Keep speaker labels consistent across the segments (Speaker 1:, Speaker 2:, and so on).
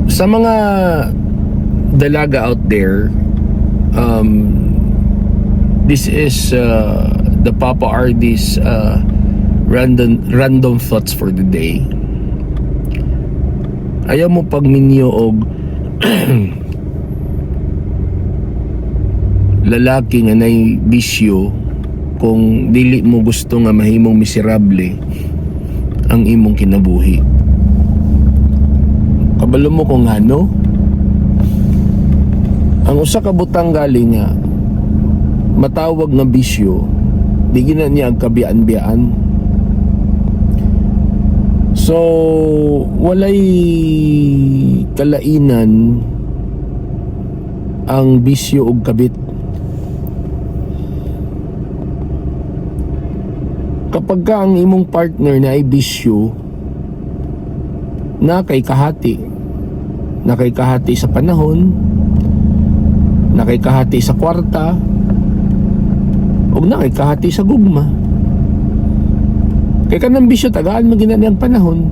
Speaker 1: Sa mga dalaga out there, this is the Papa RD's random thoughts for the day. Ayaw mo pagminyo og lalaki nga nay bisyo kung dili mo gusto nga mahimong miserable ang imong kinabuhi. Kabalo mo kung ano? Ang usa ka butang galing nga matawag nga bisyo, di gina niya ang kabian-bian. So, walay kalainan ang bisyo ug kabit. Kapag ka ang imong partner na ay bisyo, na kay kahati sa panahon, na kay kahati sa kwarta, o na kay kahati sa gugma. Kay kanang bisyo tagaan mo ginani ang panahon.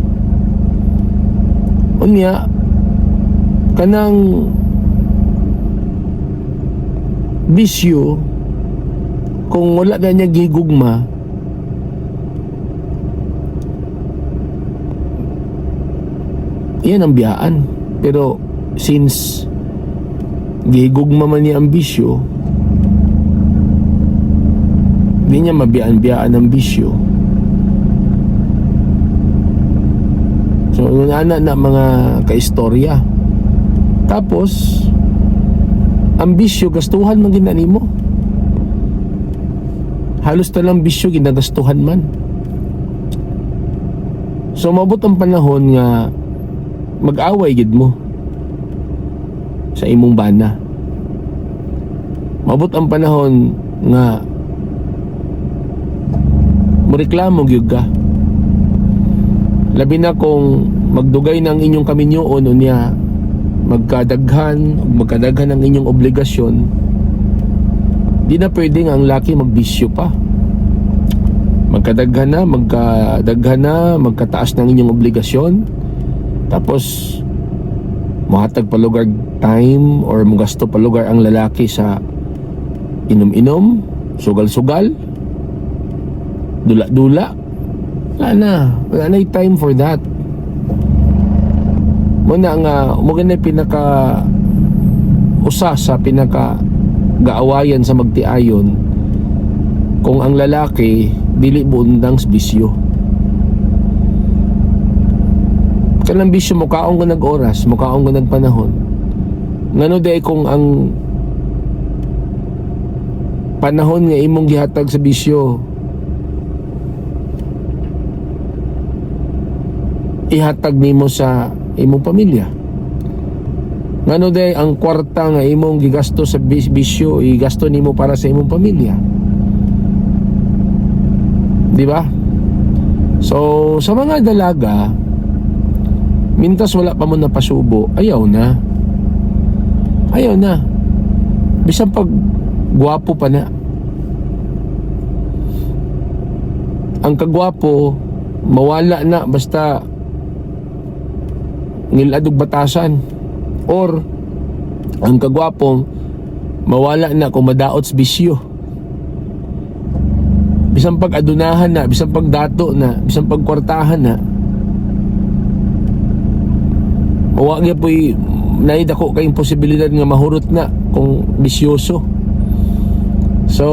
Speaker 1: Unya kanang bisyo kung wala na niya gigugma, yan ang biyaan. Pero since gigugma man niya ang bisyo, di niya mabiyaan-biyaan ang bisyo. So, anak na mga kaistorya. Tapos, ang bisyo, gastuhan man ginani mo. Halos talang bisyo, ginagastuhan man. So, mabot ang panahon nga mag-away gid mo sa imong bana. Mabot ang panahon nga mureklamo gyud ka. Labi na kung magdugay ng inyong kaminyoon unya magkadaghan ang inyong obligasyon, di na pwedeng ang laki magbisyo pa. Magkadaghan na, magkataas ng inyong obligasyon, tapos mahatag palugar time or magasto palugar ang lalaki sa inom-inom, sugal-sugal, dula-dula. Wala na yung time for that. Muna nga, muna pinaka usa sa pinaka gaawayan sa magtiayon kung ang lalaki dili buundang bisyo. Kanang bisyo, mukaong ka nag-oras, mukaong ka nagpanahon. Ngano day kung ang panahon nga imong gihatag sa bisyo ihatag nimo sa imong pamilya. Ngano day ang kwarta nga imong gigasto sa bisyo igasto nimo para sa imong pamilya. Di ba? So, sa mga dalaga, mintas wala pa mo napasubo, ayaw na. Bisan pag gwapo pa na. Ang kagwapo mawala na basta niladog batasan, or ang kagwapong mawala na kung madaot sa bisyo. Bisan pag adunahan na, bisan pag dato na, bisan pag kwartahan na, mawagi po'y naidako kayong posibilidad nga mahurot na kung bisyoso. So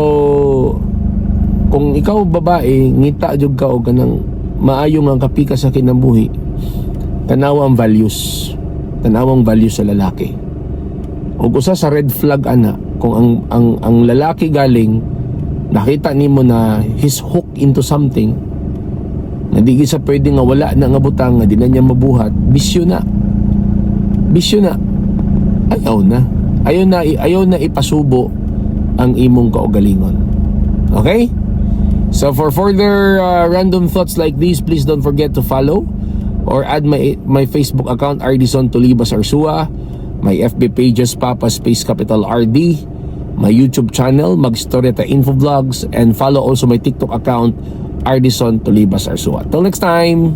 Speaker 1: kung ikaw babae, ngita jud ka og kanang maayong ang kapika sa kinabuhi, tanawang values sa lalaki. O usa sa red flag ana kung ang lalaki galing nakita nimo na he's hooked into something na di sa pwede nga wala na nga butang nga di na niya mabuhat, bisyo na. Ayaw na ipasubo ang imong kaugalingon. Okay? So for further random thoughts like these, please don't forget to follow or add my Facebook account, Ardison Tolibas Arsua, my FB pages, Papa Space Capital RD, my YouTube channel, Magstorieta Infovlogs, and follow also my TikTok account, Ardison Tolibas Arsua. Till next time!